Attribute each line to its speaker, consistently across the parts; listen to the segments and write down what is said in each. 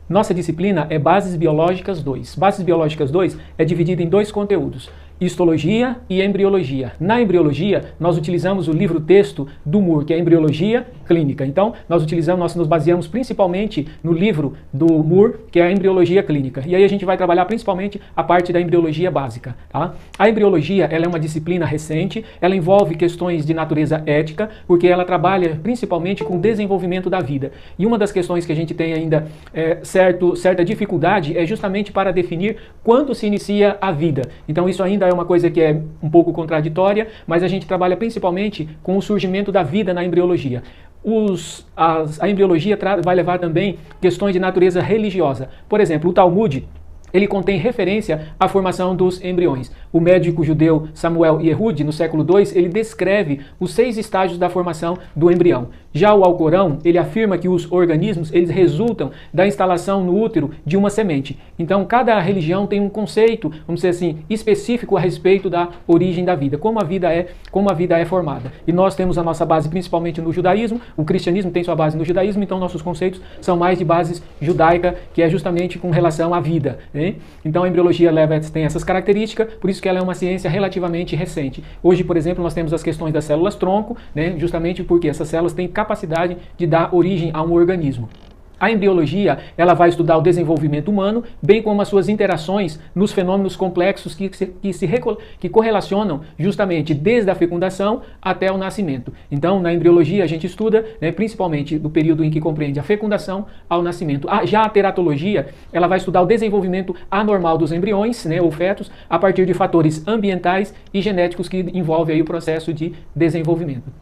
Speaker 1: Nossa disciplina é Bases Biológicas 2. Bases Biológicas 2 é dividida em dois conteúdos, histologia e embriologia. Na embriologia, nós utilizamos o livro-texto do Moore, que é a Embriologia Clínica. Então, nós nos baseamos principalmente no livro do Moore, que é a Embriologia Clínica. E aí a gente vai trabalhar principalmente a parte da embriologia básica. Tá? A embriologia ela é uma disciplina recente, ela envolve questões de natureza ética, porque ela trabalha principalmente com o desenvolvimento da vida. E uma das questões que a gente tem ainda certa dificuldade é justamente para definir quando se inicia a vida. Então isso ainda é uma coisa que é um pouco contraditória, mas a gente trabalha principalmente com o surgimento da vida na embriologia. A embriologia vai levar também questões de natureza religiosa. Por exemplo, o Talmud, ele contém referência à formação dos embriões. O médico judeu Samuel Yehud, no século II, ele descreve os 6 estágios da formação do embrião. Já o Alcorão, ele afirma que os organismos, eles resultam da instalação no útero de uma semente. Então, cada religião tem um conceito, vamos dizer assim, específico a respeito da origem da vida, como a vida é formada. E nós temos a nossa base principalmente no judaísmo, o cristianismo tem sua base no judaísmo, então nossos conceitos são mais de base judaica, que é justamente com relação à vida. Então a embriologia tem essas características, por isso que ela é uma ciência relativamente recente. Hoje, por exemplo, nós temos as questões das células-tronco, justamente porque essas células têm capacidade de dar origem a um organismo. A embriologia, ela vai estudar o desenvolvimento humano, bem como as suas interações nos fenômenos complexos que correlacionam justamente desde a fecundação até o nascimento. Então, na embriologia, a gente estuda principalmente do período em que compreende a fecundação ao nascimento. Já a teratologia, ela vai estudar o desenvolvimento anormal dos embriões, ou fetos, a partir de fatores ambientais e genéticos que envolvem aí o processo de desenvolvimento.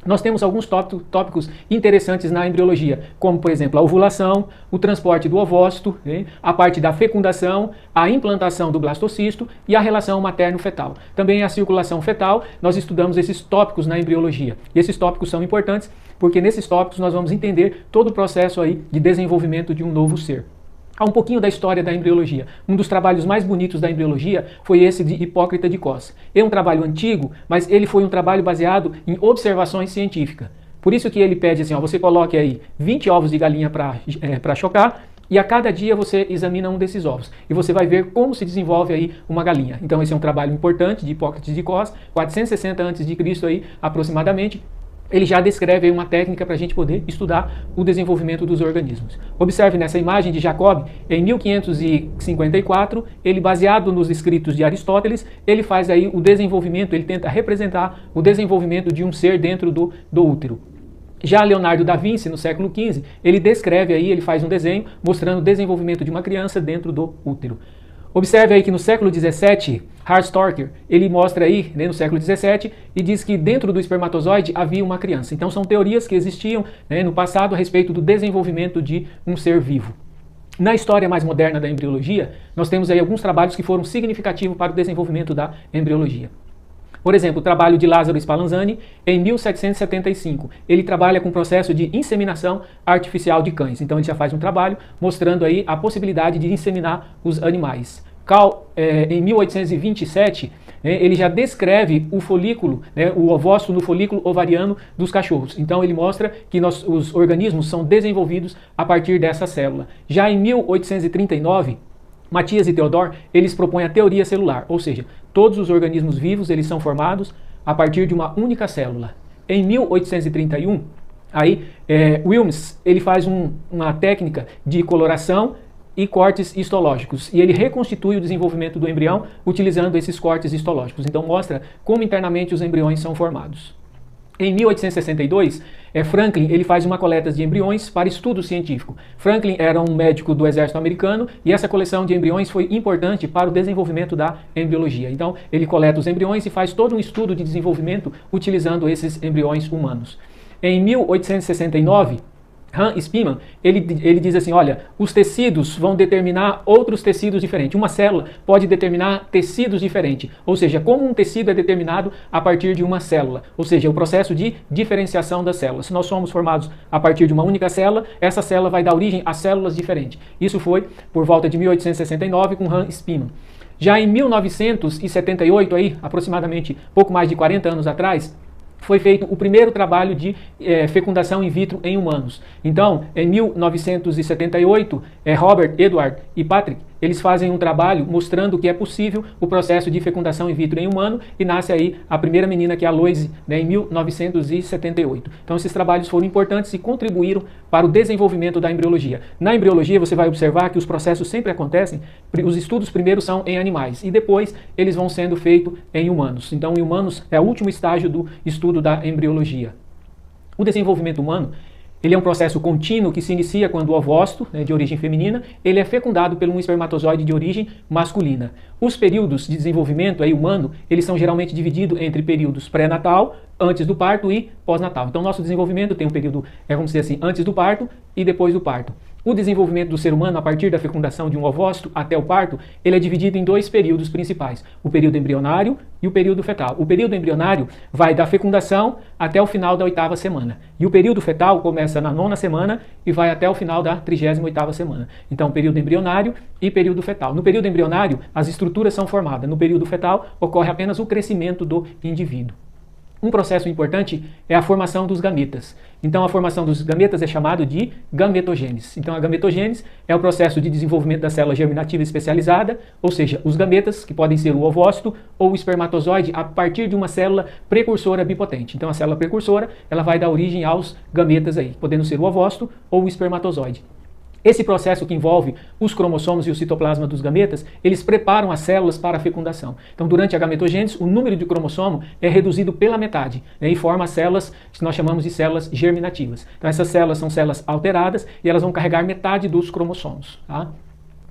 Speaker 1: Nós temos alguns tópicos interessantes na embriologia, como, por exemplo, a ovulação, o transporte do ovócito, a parte da fecundação, a implantação do blastocisto e a relação materno-fetal. Também a circulação fetal, nós estudamos esses tópicos na embriologia. E esses tópicos são importantes porque nesses tópicos nós vamos entender todo o processo aí de desenvolvimento de um novo ser. Há um pouquinho da história da embriologia. Um dos trabalhos mais bonitos da embriologia foi esse de Hipócrita de Cos. É um trabalho antigo, mas ele foi um trabalho baseado em observações científicas. Por isso que ele pede assim, você coloque aí 20 ovos de galinha para chocar, e a cada dia você examina um desses ovos. E você vai ver como se desenvolve aí uma galinha. Então esse é um trabalho importante de Hipócrates de Cos, 460 a.C. aí aproximadamente. Ele já descreve aí uma técnica para a gente poder estudar o desenvolvimento dos organismos. Observe nessa imagem de Jacob, em 1554, ele baseado nos escritos de Aristóteles, ele faz aí o desenvolvimento, ele tenta representar o desenvolvimento de um ser dentro do útero. Já Leonardo da Vinci, no século XV, ele descreve aí, ele faz um desenho mostrando o desenvolvimento de uma criança dentro do útero. Observe aí que no século XVII, Harstorcher, ele mostra aí, no século XVII, e diz que dentro do espermatozoide havia uma criança. Então são teorias que existiam no passado a respeito do desenvolvimento de um ser vivo. Na história mais moderna da embriologia, nós temos aí alguns trabalhos que foram significativos para o desenvolvimento da embriologia. Por exemplo, o trabalho de Lázaro Spallanzani, em 1775. Ele trabalha com o processo de inseminação artificial de cães. Então ele já faz um trabalho mostrando aí a possibilidade de inseminar os animais. Em 1827, ele já descreve o folículo, o ovócito no folículo ovariano dos cachorros. Então ele mostra que os organismos são desenvolvidos a partir dessa célula. Já em 1839, Mathias e Theodor, eles propõem a teoria celular, ou seja, todos os organismos vivos eles são formados a partir de uma única célula. Em 1831, Wilms ele faz uma técnica de coloração e cortes histológicos, e ele reconstitui o desenvolvimento do embrião utilizando esses cortes histológicos. Então mostra como internamente os embriões são formados. Em 1862, Franklin ele faz uma coleta de embriões para estudo científico. Franklin era um médico do exército americano e essa coleção de embriões foi importante para o desenvolvimento da embriologia. Então, ele coleta os embriões e faz todo um estudo de desenvolvimento utilizando esses embriões humanos. Em 1869, Hans Spemann, ele diz assim, olha, os tecidos vão determinar outros tecidos diferentes. Uma célula pode determinar tecidos diferentes. Ou seja, como um tecido é determinado a partir de uma célula. Ou seja, o processo de diferenciação das células. Se nós somos formados a partir de uma única célula, essa célula vai dar origem a células diferentes. Isso foi por volta de 1869 com Hans Spemann. Já em 1978, aproximadamente pouco mais de 40 anos atrás, foi feito o primeiro trabalho de fecundação in vitro em humanos. Então, em 1978, Robert, Edward e Patrick, eles fazem um trabalho mostrando que é possível o processo de fecundação in vitro em humano e nasce aí a primeira menina, que é a Loise, né, em 1978. Então, esses trabalhos foram importantes e contribuíram para o desenvolvimento da embriologia. Na embriologia, você vai observar que os processos sempre acontecem, os estudos primeiro são em animais e depois eles vão sendo feitos em humanos. Então, em humanos é o último estágio do estudo da embriologia. O desenvolvimento humano, ele é um processo contínuo que se inicia quando o ovócito, né, de origem feminina, ele é fecundado por um espermatozoide de origem masculina. Os períodos de desenvolvimento aí, humano, eles são geralmente divididos entre períodos pré-natal, antes do parto e pós-natal. Então, nosso desenvolvimento tem um período, vamos dizer assim, antes do parto e depois do parto. O desenvolvimento do ser humano, a partir da fecundação de um ovócito até o parto, ele é dividido em dois períodos principais, o período embrionário e o período fetal. O período embrionário vai da fecundação até o final da 8ª semana. E o período fetal começa na 9ª semana e vai até o final da 38ª semana. Então, período embrionário e período fetal. No período embrionário, as estruturas são formadas. No período fetal, ocorre apenas o crescimento do indivíduo. Um processo importante é a formação dos gametas. Então, a formação dos gametas é chamado de gametogênese. Então, a gametogênese é o processo de desenvolvimento da célula germinativa especializada, ou seja, os gametas, que podem ser o ovócito ou o espermatozoide, a partir de uma célula precursora bipotente. Então, a célula precursora, ela vai dar origem aos gametas aí, podendo ser o ovócito ou o espermatozoide. Esse processo que envolve os cromossomos e o citoplasma dos gametas, eles preparam as células para a fecundação. Então, durante a gametogênese, o número de cromossomo é reduzido pela metade, né, e forma as células que nós chamamos de células germinativas. Então, essas células são células alteradas e elas vão carregar metade dos cromossomos. Tá?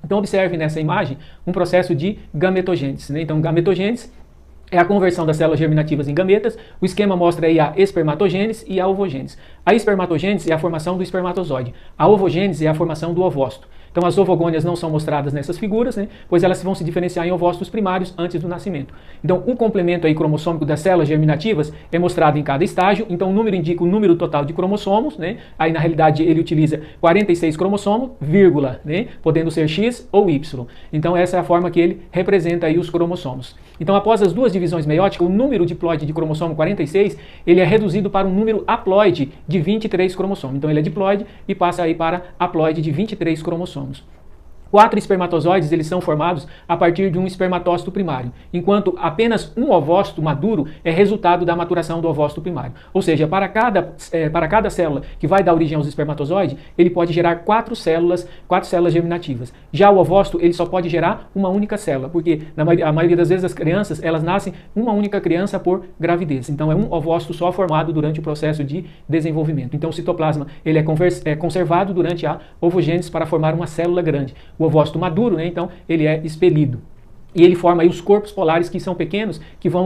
Speaker 1: Então, observe nessa imagem um processo de gametogênese. Né? Então, gametogênese é a conversão das células germinativas em gametas. O esquema mostra aí a espermatogênese e a ovogênese. A espermatogênese é a formação do espermatozoide. A ovogênese é a formação do ovócito. Então, as ovogônias não são mostradas nessas figuras, né, pois elas vão se diferenciar em ovócitos primários antes do nascimento. Então, o complemento aí cromossômico das células germinativas é mostrado em cada estágio. Então, o número indica o número total de cromossomos, né? Aí, na realidade, ele utiliza 46 cromossomos, vírgula, né? Podendo ser X ou Y. Então, essa é a forma que ele representa aí os cromossomos. Então, após as duas divisões meióticas, o número diploide de cromossomo 46, ele é reduzido para um número haploide de 23 cromossomos. Então, ele é diploide e passa aí para haploide de 23 cromossomos. 4 espermatozoides, eles são formados a partir de um espermatócito primário, enquanto apenas um ovócito maduro é resultado da maturação do ovócito primário. Ou seja, para cada célula que vai dar origem aos espermatozoides, ele pode gerar 4 células germinativas. Já o ovócito, ele só pode gerar uma única célula, porque a maioria das vezes as crianças, elas nascem uma única criança por gravidez. Então é um ovócito só formado durante o processo de desenvolvimento. Então o citoplasma, ele é conservado durante a ovogênese para formar uma célula grande. O ovócito maduro, né, então, ele é expelido. E ele forma aí os corpos polares, que são pequenos, que vão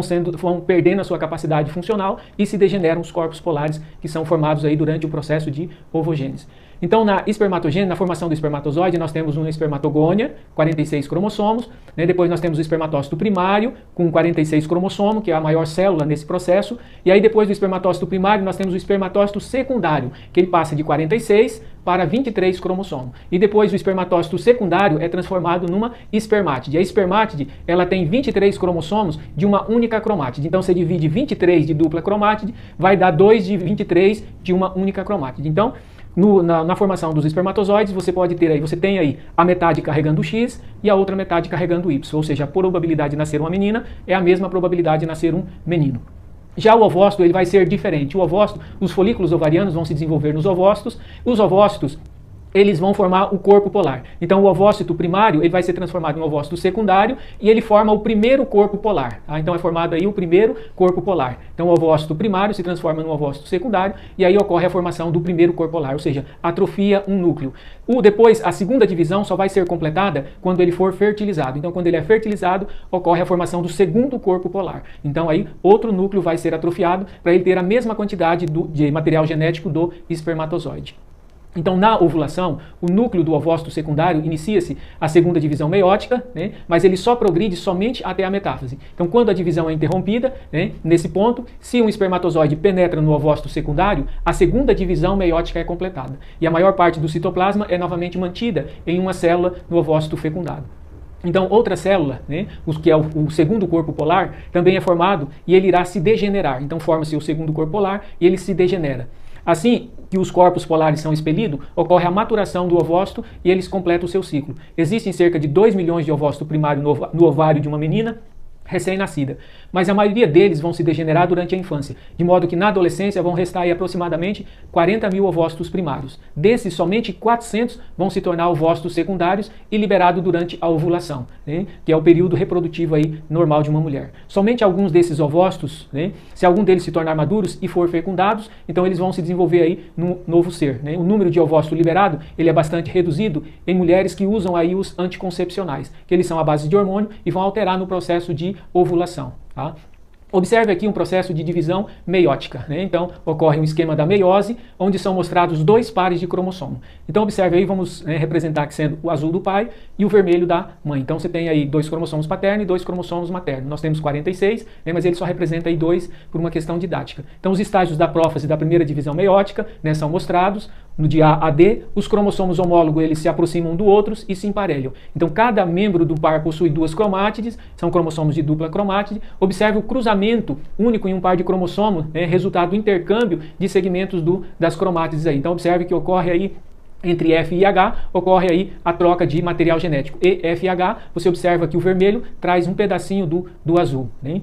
Speaker 1: perdendo a sua capacidade funcional e se degeneram os corpos polares que são formados aí durante o processo de ovogênese. Então, na espermatogênese, na formação do espermatozoide, nós temos uma espermatogônia, 46 cromossomos, né? Depois nós temos o espermatócito primário, com 46 cromossomos, que é a maior célula nesse processo, e aí depois do espermatócito primário, nós temos o espermatócito secundário, que ele passa de 46 para 23 cromossomos. E depois o espermatócito secundário é transformado numa espermátide. A espermátide, ela tem 23 cromossomos de uma única cromátide. Então, você divide 23 de dupla cromátide, vai dar 2 de 23 de uma única cromátide. Então, na formação dos espermatozoides, você tem aí a metade carregando o X e a outra metade carregando o Y, ou seja, a probabilidade de nascer uma menina é a mesma probabilidade de nascer um menino. Já o ovócito, ele vai ser diferente. O ovócito, os folículos ovarianos vão se desenvolver nos ovócitos. Os ovócitos, eles vão formar o corpo polar. Então, o ovócito primário, ele vai ser transformado em um ovócito secundário e ele forma o primeiro corpo polar. Tá? Então, é formado aí o primeiro corpo polar. Então, o ovócito primário se transforma num ovócito secundário e aí ocorre a formação do primeiro corpo polar, ou seja, atrofia um núcleo. Depois, a segunda divisão só vai ser completada quando ele for fertilizado. Então, quando ele é fertilizado, ocorre a formação do segundo corpo polar. Então, aí, outro núcleo vai ser atrofiado para ele ter a mesma quantidade de material genético do espermatozoide. Então, na ovulação, o núcleo do ovócito secundário inicia-se a segunda divisão meiótica, né, mas ele só progride somente até a metáfase. Então, quando a divisão é interrompida, né, nesse ponto, se um espermatozoide penetra no ovócito secundário, a segunda divisão meiótica é completada. E a maior parte do citoplasma é novamente mantida em uma célula no ovócito fecundado. Então, outra célula, né, que é o segundo corpo polar, também é formado e ele irá se degenerar. Então, forma-se o segundo corpo polar e ele se degenera. Assim que os corpos polares são expelidos, ocorre a maturação do ovócito e eles completam o seu ciclo. Existem cerca de 2 milhões de ovócitos primários no ovário de uma menina recém-nascida, mas a maioria deles vão se degenerar durante a infância, de modo que na adolescência vão restar aí aproximadamente 40 mil ovócitos primários. Desses, somente 400 vão se tornar ovócitos secundários e liberados durante a ovulação, né, que é o período reprodutivo aí normal de uma mulher. Somente alguns desses ovócitos, né, se algum deles se tornar maduros e for fecundados, então eles vão se desenvolver aí no novo ser, né. O número de ovócitos liberado, ele é bastante reduzido em mulheres que usam aí os anticoncepcionais, que eles são à base de hormônio e vão alterar no processo de ovulação. Tá? Observe aqui um processo de divisão meiótica, né? Então, ocorre um esquema da meiose, onde são mostrados 2 pares de cromossomo. Então, observe aí, vamos representar aqui sendo o azul do pai e o vermelho da mãe. Então, você tem aí 2 cromossomos paternos e 2 cromossomos maternos. Nós temos 46, né, mas ele só representa aí 2 por uma questão didática. Então, os estágios da prófase da primeira divisão meiótica, né, são mostrados. No dia A a D, os cromossomos homólogos eles se aproximam um do outros e se emparelham. Então, cada membro do par possui 2 cromátides, são cromossomos de dupla cromátide. Observe o cruzamento único em um par de cromossomos, né, resultado do intercâmbio de segmentos das cromátides aí. Então, observe que ocorre aí entre F e H, ocorre aí a troca de material genético. E F e H, você observa que o vermelho traz um pedacinho do azul, né?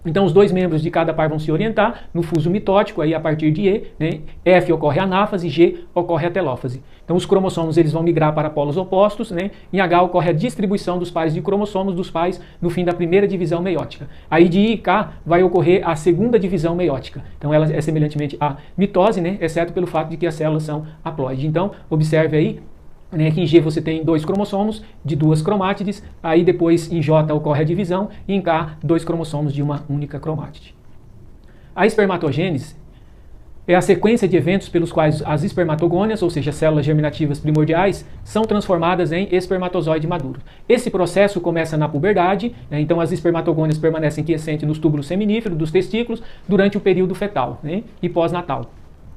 Speaker 1: Então, os 2 membros de cada par vão se orientar no fuso mitótico, aí a partir de E, né? F ocorre a anáfase, G ocorre a telófase. Então, os cromossomos eles vão migrar para polos opostos, né? Em H ocorre a distribuição dos pares de cromossomos dos pais no fim da primeira divisão meiótica. Aí de I e K vai ocorrer a segunda divisão meiótica. Então, ela é semelhantemente à mitose, né? Exceto pelo fato de que as células são haploides. Então, observe aí, né, que em G você tem 2 cromossomos de 2 cromátides, aí depois em J ocorre a divisão e em K 2 cromossomos de uma única cromátide. A espermatogênese é a sequência de eventos pelos quais as espermatogônias, ou seja, células germinativas primordiais, são transformadas em espermatozoide maduro. Esse processo começa na puberdade, né, então as espermatogônias permanecem quiescentes nos túbulos seminíferos dos testículos durante o período fetal, né, e pós-natal.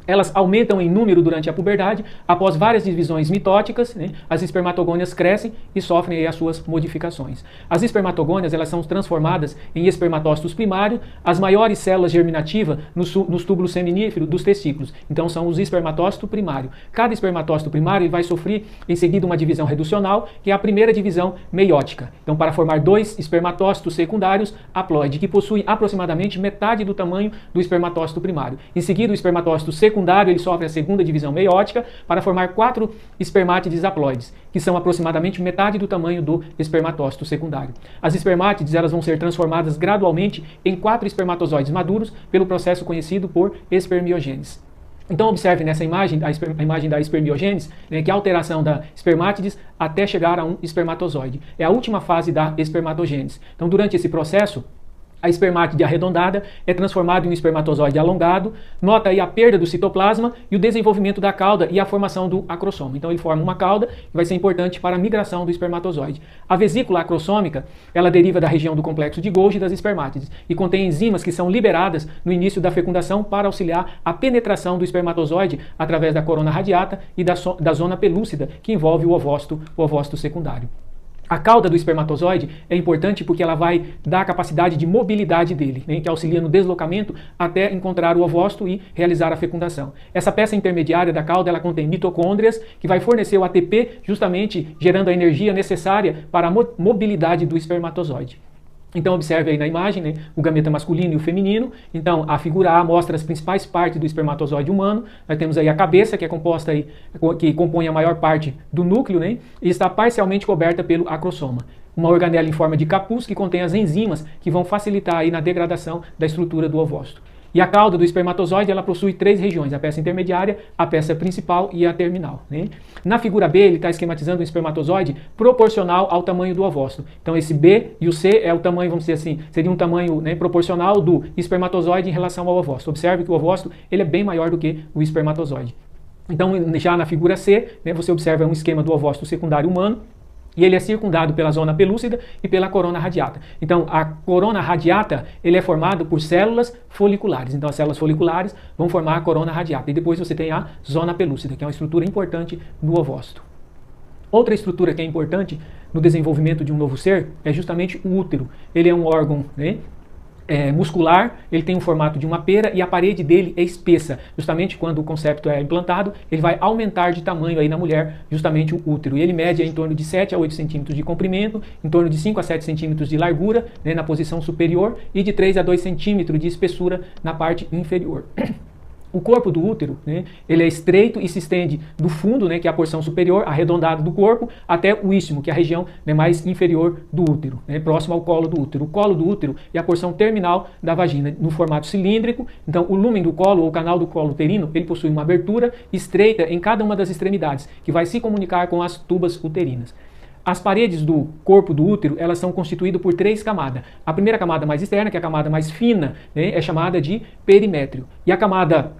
Speaker 1: Elas aumentam em número durante a puberdade, após várias divisões mitóticas, né, as espermatogônias crescem e sofrem aí as suas modificações. As espermatogônias elas são transformadas em espermatócitos primários, as maiores células germinativas nos túbulos seminíferos dos testículos. Então são os espermatócitos primários. Cada espermatócito primário vai sofrer em seguida uma divisão reducional, que é a primeira divisão meiótica. Então para formar 2 espermatócitos secundários haploide, que possuem aproximadamente metade do tamanho do espermatócito primário. Em seguida o espermatócito secundário ele sofre a segunda divisão meiótica para formar 4 espermátides haploides, que são aproximadamente metade do tamanho do espermatócito secundário. As espermátides elas vão ser transformadas gradualmente em 4 espermatozoides maduros pelo processo conhecido por espermiogênese. Então observe nessa imagem, a imagem da espermiogênese, né, que é a alteração da espermátides até chegar a um espermatozoide. É a última fase da espermatogênese. Então durante esse processo, a espermátide arredondada é transformada em um espermatozoide alongado, nota aí a perda do citoplasma e o desenvolvimento da cauda e a formação do acrosoma. Então ele forma uma cauda que vai ser importante para a migração do espermatozoide. A vesícula acrossômica, ela deriva da região do complexo de Golgi das espermátides e contém enzimas que são liberadas no início da fecundação para auxiliar a penetração do espermatozoide através da corona radiata e da zona pelúcida que envolve o ovócito secundário. A cauda do espermatozoide é importante porque ela vai dar a capacidade de mobilidade dele, né, que auxilia no deslocamento até encontrar o ovócito e realizar a fecundação. Essa peça intermediária da cauda ela contém mitocôndrias, que vai fornecer o ATP, justamente gerando a energia necessária para a mobilidade do espermatozoide. Então observe aí na imagem, né, o gameta masculino e o feminino. Então a figura A mostra as principais partes do espermatozoide humano. Nós temos aí a cabeça, que é composta aí, que compõe a maior parte do núcleo, né, e está parcialmente coberta pelo acrosoma. Uma organela em forma de capuz que contém as enzimas que vão facilitar aí na degradação da estrutura do ovócito. E a cauda do espermatozoide ela possui 3 regiões, a peça intermediária, a peça principal e a terminal, né? Na figura B ele está esquematizando um espermatozoide proporcional ao tamanho do ovócito. Então esse B e o C é o tamanho, vamos dizer assim, seria um tamanho, né, proporcional do espermatozoide em relação ao ovócito. Observe que o ovócito ele é bem maior do que o espermatozoide. Então já na figura C, né, você observa um esquema do ovócito secundário humano, e ele é circundado pela zona pelúcida e pela corona radiata. Então, a corona radiata ele é formado por células foliculares. Então, as células foliculares vão formar a corona radiata. E depois você tem a zona pelúcida, que é uma estrutura importante no ovócito. Outra estrutura que é importante no desenvolvimento de um novo ser é justamente o útero. Ele é um órgão, né, muscular, ele tem o formato de uma pera e a parede dele é espessa. Justamente quando o concepto é implantado, ele vai aumentar de tamanho aí na mulher, justamente o útero. E ele mede em torno de 7 a 8 centímetros de comprimento, em torno de 5 a 7 centímetros de largura, né, na posição superior e de 3 a 2 centímetros de espessura na parte inferior. O corpo do útero, né, ele é estreito e se estende do fundo, né, que é a porção superior, arredondada do corpo, até o istmo, que é a região, né, mais inferior do útero, né, próximo ao colo do útero. O colo do útero é a porção terminal da vagina, no formato cilíndrico. Então, o lúmen do colo, ou canal do colo uterino, ele possui uma abertura estreita em cada uma das extremidades, que vai se comunicar com as tubas uterinas. As paredes do corpo do útero, elas são constituídas por 3 camadas. A primeira camada mais externa, que é a camada mais fina, né, é chamada de perimétrio. E a camada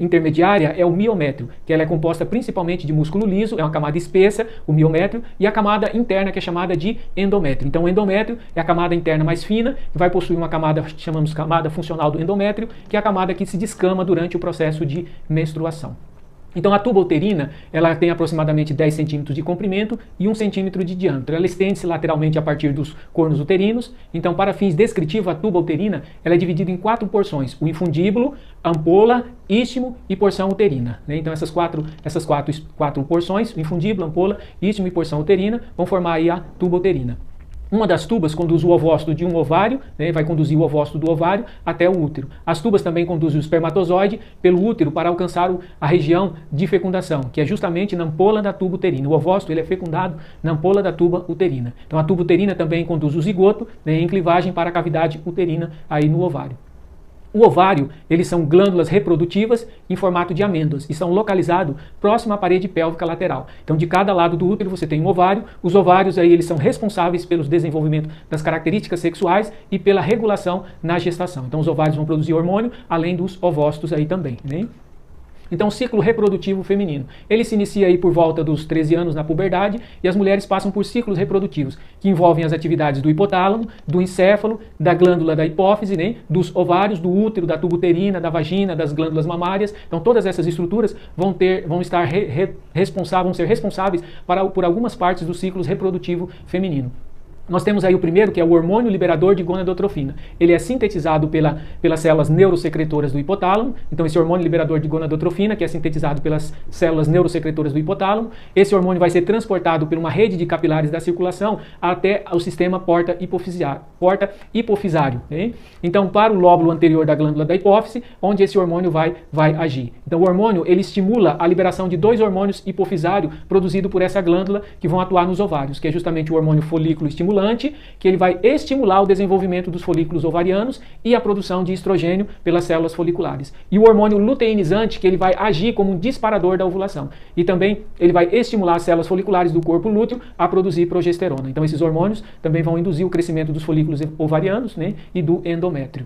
Speaker 1: intermediária é o miométrio, que ela é composta principalmente de músculo liso, é uma camada espessa, o miométrio, e a camada interna, que é chamada de endométrio. Então, o endométrio é a camada interna mais fina, que vai possuir uma camada, chamamos camada funcional do endométrio, que é a camada que se descama durante o processo de menstruação. Então, a tuba uterina, ela tem aproximadamente 10 centímetros de comprimento e 1 centímetro de diâmetro. Ela estende-se lateralmente a partir dos cornos uterinos. Então, para fins descritivos, a tuba uterina ela é dividida em 4 porções: o infundíbulo, ampola, istmo e porção uterina, né? Então, essas quatro porções, o infundíbulo, ampola, istmo e porção uterina, vão formar aí a tuba uterina. Uma das tubas conduz o ovócito de um ovário, né, vai conduzir o ovócito do ovário até o útero. As tubas também conduzem o espermatozoide pelo útero para alcançar a região de fecundação, que é justamente na ampola da tuba uterina. O ovócito ele é fecundado na ampola da tuba uterina. Então a tuba uterina também conduz o zigoto, né, em clivagem para a cavidade uterina aí no ovário. O ovário, eles são glândulas reprodutivas em formato de amêndoas e são localizados próximo à parede pélvica lateral. Então, de cada lado do útero você tem um ovário. Os ovários aí, eles são responsáveis pelo desenvolvimento das características sexuais e pela regulação na gestação. Então, os ovários vão produzir hormônio, além dos ovócitos aí também, né? Então, o ciclo reprodutivo feminino, ele se inicia aí por volta dos 13 anos na puberdade e as mulheres passam por ciclos reprodutivos que envolvem as atividades do hipotálamo, do encéfalo, da glândula da hipófise, né, dos ovários, do útero, da tuba uterina, da vagina, das glândulas mamárias. Então, todas essas estruturas vão ser responsáveis por algumas partes do ciclo reprodutivo feminino. Nós temos aí o primeiro, que é o hormônio liberador de gonadotrofina. Ele é sintetizado pelas células neurosecretoras do hipotálamo. Então, esse hormônio liberador de gonadotrofina, que é sintetizado pelas células neurosecretoras do hipotálamo, esse hormônio vai ser transportado por uma rede de capilares da circulação até o sistema porta hipofisário. Né? Então, para o lóbulo anterior da glândula da hipófise, onde esse hormônio vai agir. Então, o hormônio ele estimula a liberação de 2 hormônios hipofisários produzidos por essa glândula que vão atuar nos ovários, que é justamente o hormônio folículo estimulante, que ele vai estimular o desenvolvimento dos folículos ovarianos e a produção de estrogênio pelas células foliculares. E o hormônio luteinizante, que ele vai agir como um disparador da ovulação. E também ele vai estimular as células foliculares do corpo lúteo a produzir progesterona. Então esses hormônios também vão induzir o crescimento dos folículos ovarianos, né, e do endométrio.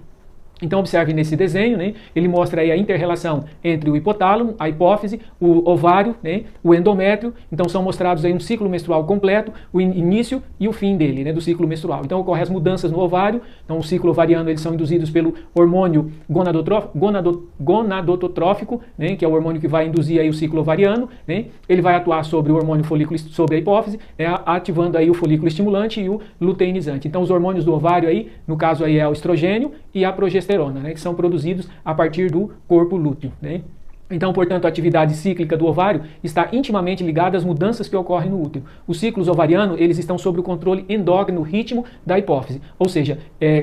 Speaker 1: Então observe nesse desenho, né, ele mostra aí a inter-relação entre o hipotálamo, a hipófise, o ovário, né, o endométrio. Então são mostrados aí um ciclo menstrual completo, o início e o fim dele, né, do ciclo menstrual. Então ocorrem as mudanças no ovário. Então o ciclo ovariano eles são induzidos pelo hormônio gonadotrófico, né, que é o hormônio que vai induzir aí o ciclo ovariano, né. Ele vai atuar sobre o hormônio folículo, sobre a hipófise, né, ativando aí o folículo estimulante e o luteinizante. Então os hormônios do ovário aí, no caso aí é o estrogênio e a progesterona, né, que são produzidos a partir do corpo lúteo, né? Então, portanto, a atividade cíclica do ovário está intimamente ligada às mudanças que ocorrem no útero. Os ciclos ovarianos, eles estão sob o controle endógeno ritmo da hipófise, ou seja,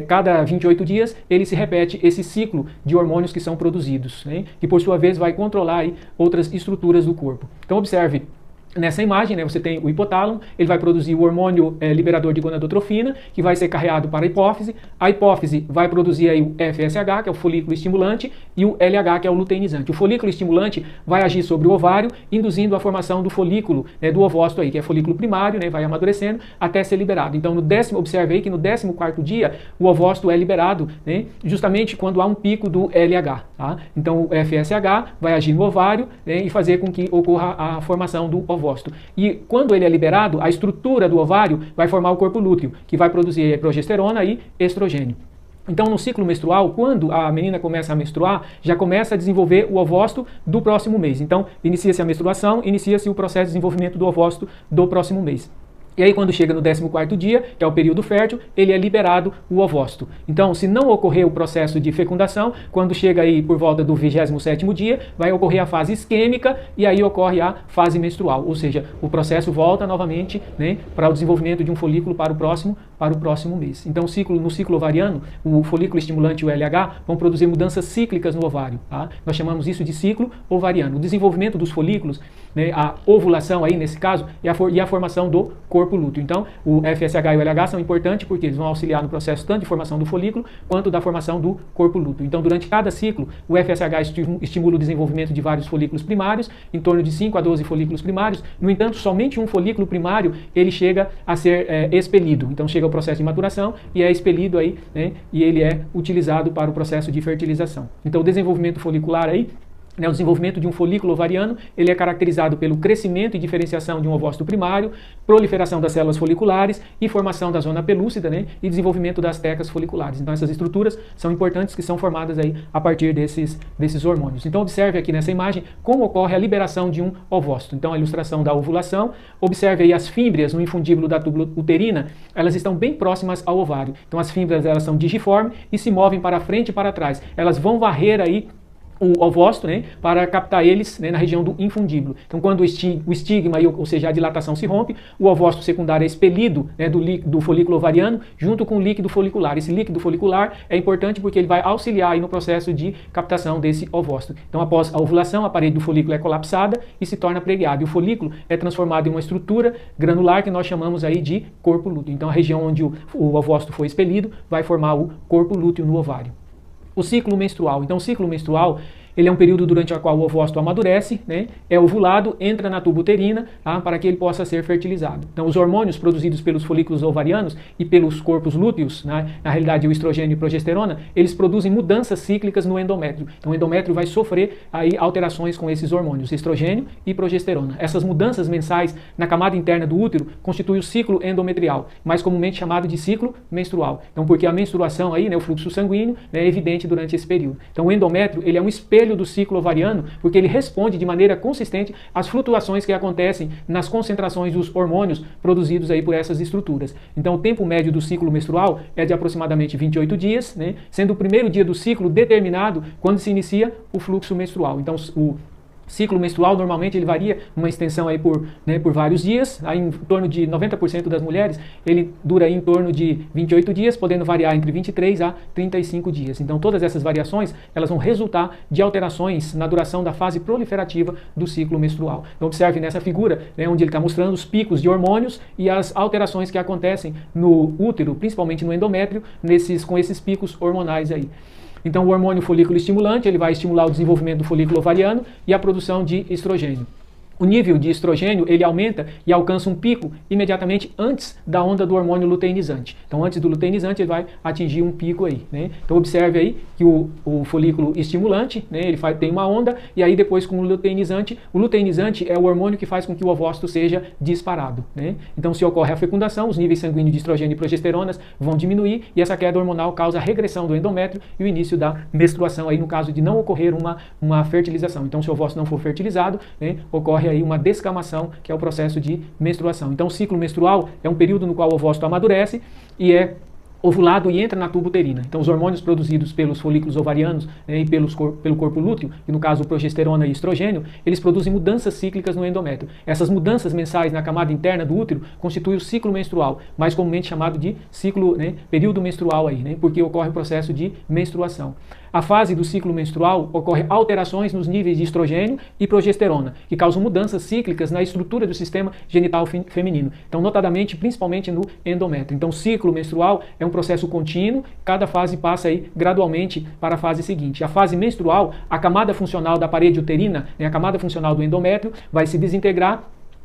Speaker 1: cada 28 dias ele se repete esse ciclo de hormônios que são produzidos, né, que por sua vez vai controlar aí outras estruturas do corpo. Então, observe. Nessa imagem, né, você tem o hipotálamo, ele vai produzir o hormônio liberador de gonadotrofina, que vai ser carreado para a hipófise vai produzir aí o FSH, que é o folículo estimulante, e o LH, que é o luteinizante. O folículo estimulante vai agir sobre o ovário, induzindo a formação do folículo, né, do ovócito aí, que é folículo primário, né, vai amadurecendo até ser liberado. Então, observe aí que no 14º dia, o ovócito é liberado, né, justamente quando há um pico do LH. Tá? Então, o FSH vai agir no ovário, né, e fazer com que ocorra a formação do ovócito. E quando ele é liberado, a estrutura do ovário vai formar o corpo lúteo, que vai produzir progesterona e estrogênio. Então, no ciclo menstrual, quando a menina começa a menstruar, já começa a desenvolver o ovócito do próximo mês. Então, inicia-se a menstruação, inicia-se o processo de desenvolvimento do ovócito do próximo mês. E aí, quando chega no 14º dia, que é o período fértil, ele é liberado o ovócito. Então, se não ocorrer o processo de fecundação, quando chega aí por volta do 27º dia, vai ocorrer a fase isquêmica e aí ocorre a fase menstrual. Ou seja, o processo volta novamente, né, para o desenvolvimento de um folículo para o próximo mês. Então, no ciclo ovariano, o folículo estimulante e o LH vão produzir mudanças cíclicas no ovário. Tá? Nós chamamos isso de ciclo ovariano. O desenvolvimento dos folículos, né, a ovulação aí nesse caso, e a formação do corpo lúteo. Então, o FSH e o LH são importantes porque eles vão auxiliar no processo tanto de formação do folículo quanto da formação do corpo lúteo. Então, durante cada ciclo, o FSH estimula o desenvolvimento de vários folículos primários, em torno de 5 a 12 folículos primários. No entanto, somente um folículo primário ele chega a ser expelido. Então, chega ao processo de maturação e é expelido aí, né, e ele é utilizado para o processo de fertilização. Então, o desenvolvimento folicular aí, o desenvolvimento de um folículo ovariano, ele é caracterizado pelo crescimento e diferenciação de um ovócito primário, proliferação das células foliculares e formação da zona pelúcida, né, e desenvolvimento das tecas foliculares. Então essas estruturas são importantes que são formadas aí a partir desses hormônios. Então observe aqui nessa imagem como ocorre a liberação de um ovócito. Então a ilustração da ovulação, observe aí as fímbrias no infundíbulo da túbula uterina, elas estão bem próximas ao ovário. Então as fímbrias elas são digiformes e se movem para frente e para trás. Elas vão varrer aí o ovócito, né, para captar eles, né, na região do infundíbulo. Então, quando o estigma, ou seja, a dilatação se rompe, o ovócito secundário é expelido, né, do folículo ovariano junto com o líquido folicular. Esse líquido folicular é importante porque ele vai auxiliar aí no processo de captação desse ovócito. Então, após a ovulação, a parede do folículo é colapsada e se torna pregueada. E o folículo é transformado em uma estrutura granular que nós chamamos aí de corpo lúteo. Então, a região onde o ovócito foi expelido vai formar o corpo lúteo no ovário. O ciclo menstrual. Então, o ciclo menstrual, ele é um período durante o qual o ovócito amadurece, né, é ovulado, entra na tuba uterina, tá, para que ele possa ser fertilizado. Então, os hormônios produzidos pelos folículos ovarianos e pelos corpos lúteos, né, na realidade o estrogênio e progesterona, eles produzem mudanças cíclicas no endométrio. Então, o endométrio vai sofrer aí alterações com esses hormônios, estrogênio e progesterona. Essas mudanças mensais na camada interna do útero constituem o ciclo endometrial, mais comumente chamado de ciclo menstrual. Então, porque a menstruação aí, né, o fluxo sanguíneo, né, é evidente durante esse período. Então, o endométrio, ele é um espelho do ciclo ovariano, porque ele responde de maneira consistente às flutuações que acontecem nas concentrações dos hormônios produzidos aí por essas estruturas. Então, o tempo médio do ciclo menstrual é de aproximadamente 28 dias, né, sendo o primeiro dia do ciclo determinado quando se inicia o fluxo menstrual. Então, o ciclo menstrual normalmente ele varia uma extensão aí por vários dias, aí em torno de 90% das mulheres ele dura aí em torno de 28 dias, podendo variar entre 23 a 35 dias. Então todas essas variações elas vão resultar de alterações na duração da fase proliferativa do ciclo menstrual. Então observe nessa figura, né, onde ele está mostrando os picos de hormônios e as alterações que acontecem no útero, principalmente no endométrio, com esses picos hormonais aí. Então, o hormônio folículo estimulante, ele vai estimular o desenvolvimento do folículo ovariano e a produção de estrogênio. O nível de estrogênio, ele aumenta e alcança um pico imediatamente antes da onda do hormônio luteinizante. Então, antes do luteinizante, ele vai atingir um pico aí, né? Então, observe aí que o folículo estimulante, né, ele tem uma onda e aí depois com o luteinizante é o hormônio que faz com que o ovócito seja disparado, né? Então, se ocorre a fecundação, os níveis sanguíneos de estrogênio e progesteronas vão diminuir e essa queda hormonal causa a regressão do endométrio e o início da menstruação aí no caso de não ocorrer uma fertilização. Então, se o ovócito não for fertilizado, né, ocorre aí uma descamação, que é o processo de menstruação. Então, o ciclo menstrual é um período no qual o ovócito amadurece e é ovulado e entra na tuba uterina. Então, os hormônios produzidos pelos folículos ovarianos, né, e pelo corpo lúteo, que no caso progesterona e estrogênio, eles produzem mudanças cíclicas no endométrio. Essas mudanças mensais na camada interna do útero constituem o ciclo menstrual, mais comumente chamado de ciclo, né, período menstrual aí, né, porque ocorre o processo de menstruação. A fase do ciclo menstrual ocorre alterações nos níveis de estrogênio e progesterona, que causam mudanças cíclicas na estrutura do sistema genital feminino. Então, notadamente, principalmente no endométrio. Então, o ciclo menstrual é um processo contínuo, cada fase passa aí gradualmente para a fase seguinte. A fase menstrual, a camada funcional da parede uterina, né, a camada funcional do endométrio, vai se desintegrar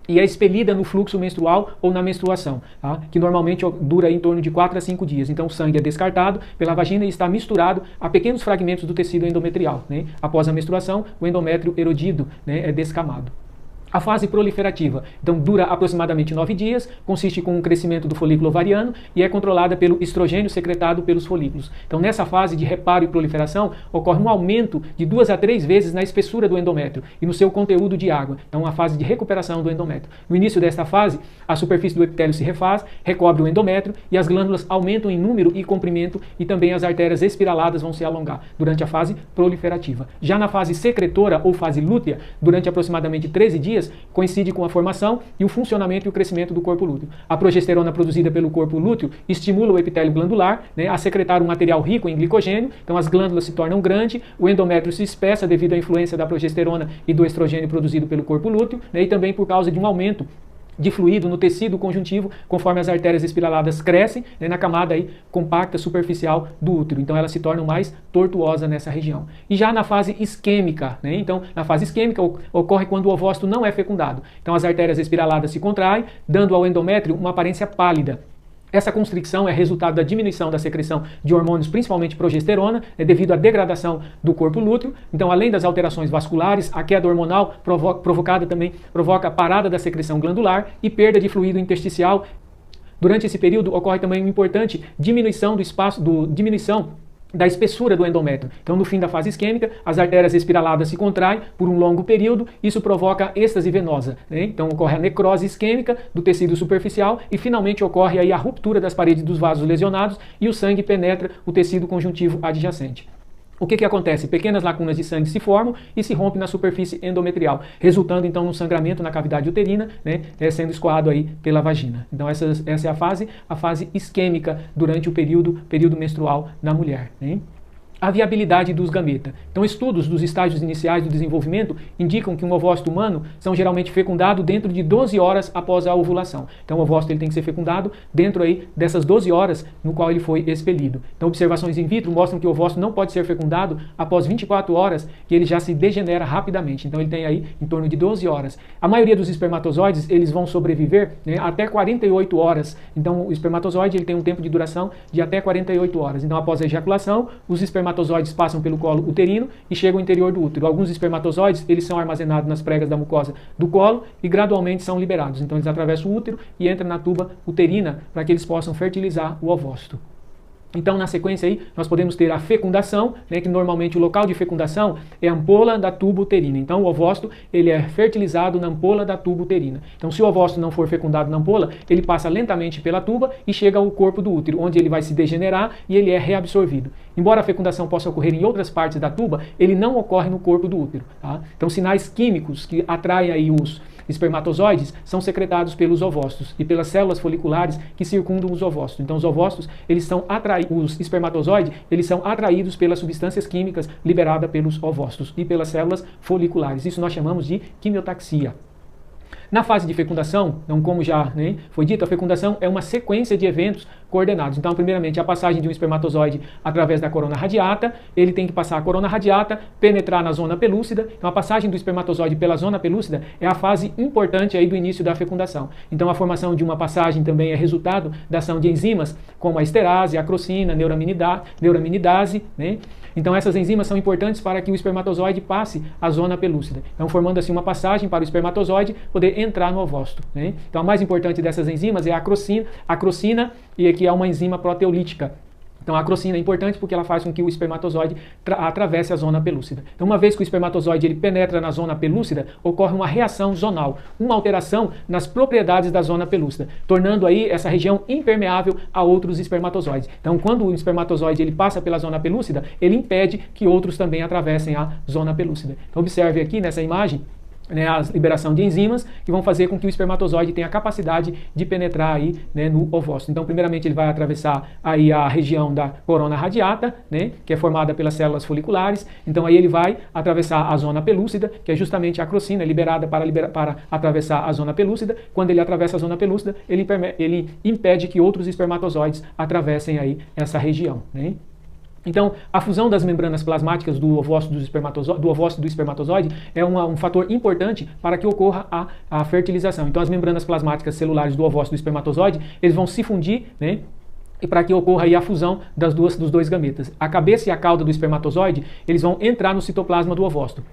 Speaker 1: e é expelida no fluxo menstrual ou na menstruação, tá? Que normalmente dura em torno de 4 a 5 dias. Então o sangue é descartado pela vagina e está misturado a pequenos fragmentos do tecido endometrial, né? Após a menstruação, o endométrio erodido, né, é descamado. A fase proliferativa, então dura aproximadamente 9 dias, consiste com um crescimento do folículo ovariano e é controlada pelo estrogênio secretado pelos folículos. Então nessa fase de reparo e proliferação ocorre um aumento de 2 a 3 vezes na espessura do endométrio e no seu conteúdo de água. Então uma fase de recuperação do endométrio. No início desta fase, a superfície do epitélio se refaz, recobre o endométrio e as glândulas aumentam em número e comprimento e também as artérias espiraladas vão se alongar durante a fase proliferativa. Já na fase secretora ou fase lútea, durante aproximadamente 13 dias, coincide com a formação e o funcionamento e o crescimento do corpo lúteo. A progesterona produzida pelo corpo lúteo estimula o epitélio glandular, a secretar um material rico em glicogênio, então as glândulas se tornam grandes, o endométrio se espessa devido à influência da progesterona e do estrogênio produzido pelo corpo lúteo, e também por causa de um aumento de fluido no tecido conjuntivo, conforme as artérias espiraladas crescem, na camada aí compacta superficial do útero. Então ela se torna mais tortuosa nessa região. E já na fase isquêmica, então na fase isquêmica ocorre quando o ovócito não é fecundado. Então as artérias espiraladas se contraem, dando ao endométrio uma aparência pálida. Essa constricção é resultado da diminuição da secreção de hormônios, principalmente progesterona, devido à degradação do corpo lúteo. Então, além das alterações vasculares, a queda hormonal provocada também provoca a parada da secreção glandular e perda de fluido intersticial. Durante esse período ocorre também uma importante diminuição da espessura do endométrio. Então, no fim da fase isquêmica, as artérias espiraladas se contraem por um longo período, isso provoca êxtase venosa. Então, ocorre a necrose isquêmica do tecido superficial e, finalmente, ocorre aí a ruptura das paredes dos vasos lesionados e o sangue penetra o tecido conjuntivo adjacente. O que acontece? Pequenas lacunas de sangue se formam e se rompem na superfície endometrial, resultando então no sangramento na cavidade uterina, sendo escoado aí pela vagina. Então essa é a fase isquêmica durante o período menstrual na mulher. A viabilidade dos gametas. Então, estudos dos estágios iniciais do desenvolvimento indicam que um ovócito humano são geralmente fecundados dentro de 12 horas após a ovulação. Então, o ovócito ele tem que ser fecundado dentro aí dessas 12 horas no qual ele foi expelido. Então, observações in vitro mostram que o ovócito não pode ser fecundado após 24 horas, que ele já se degenera rapidamente. Então, ele tem aí em torno de 12 horas. A maioria dos espermatozoides, eles vão sobreviver até 48 horas. Então, o espermatozoide ele tem um tempo de duração de até 48 horas. Então, após a ejaculação, os espermatozoides passam pelo colo uterino e chegam ao interior do útero. Alguns espermatozoides eles são armazenados nas pregas da mucosa do colo e gradualmente são liberados. Então eles atravessam o útero e entram na tuba uterina para que eles possam fertilizar o ovócito. Então, na sequência aí, nós podemos ter a fecundação, que normalmente o local de fecundação é a ampola da tuba uterina. Então, o ovócito, ele é fertilizado na ampola da tuba uterina. Então, se o ovócito não for fecundado na ampola, ele passa lentamente pela tuba e chega ao corpo do útero, onde ele vai se degenerar e ele é reabsorvido. Embora a fecundação possa ocorrer em outras partes da tuba, ele não ocorre no corpo do útero. Tá? Então, sinais químicos que atraem aí os espermatozoides são secretados pelos ovócitos e pelas células foliculares que circundam os ovócitos. Então, os ovócitos, os espermatozoides, eles são atraídos pelas substâncias químicas liberadas pelos ovócitos e pelas células foliculares. Isso nós chamamos de quimiotaxia. Na fase de fecundação, então, como já foi dito, a fecundação é uma sequência de eventos coordenados. Então, primeiramente, a passagem de um espermatozoide através da corona radiata, ele tem que passar a corona radiata, penetrar na zona pelúcida. Então, a passagem do espermatozoide pela zona pelúcida é a fase importante aí do início da fecundação. Então, a formação de uma passagem também é resultado da ação de enzimas como a esterase, a acrocina, neuraminidase, Então, essas enzimas são importantes para que o espermatozoide passe a zona pelúcida. Então, formando assim uma passagem para o espermatozoide poder entrar no ovócito. Então, a mais importante dessas enzimas é a acrocina, e aqui é uma enzima proteolítica. Então, a acrocina é importante porque ela faz com que o espermatozoide atravesse a zona pelúcida. Então, uma vez que o espermatozoide ele penetra na zona pelúcida, ocorre uma reação zonal, uma alteração nas propriedades da zona pelúcida, tornando aí essa região impermeável a outros espermatozoides. Então, quando o espermatozoide ele passa pela zona pelúcida, ele impede que outros também atravessem a zona pelúcida. Então, observe aqui nessa imagem a liberação de enzimas que vão fazer com que o espermatozoide tenha a capacidade de penetrar aí, no ovócito. Então, primeiramente, ele vai atravessar aí a região da corona radiata, que é formada pelas células foliculares. Então, aí ele vai atravessar a zona pelúcida, que é justamente a acrocina liberada para atravessar a zona pelúcida. Quando ele atravessa a zona pelúcida, ele impede que outros espermatozoides atravessem aí essa região. Então, a fusão das membranas plasmáticas do ovócito do espermatozoide é um fator importante para que ocorra a fertilização. Então, as membranas plasmáticas celulares do ovócito do espermatozoide, eles vão se fundir, e para que ocorra aí a fusão dos dois gametas. A cabeça e a cauda do espermatozoide, eles vão entrar no citoplasma do ovócito.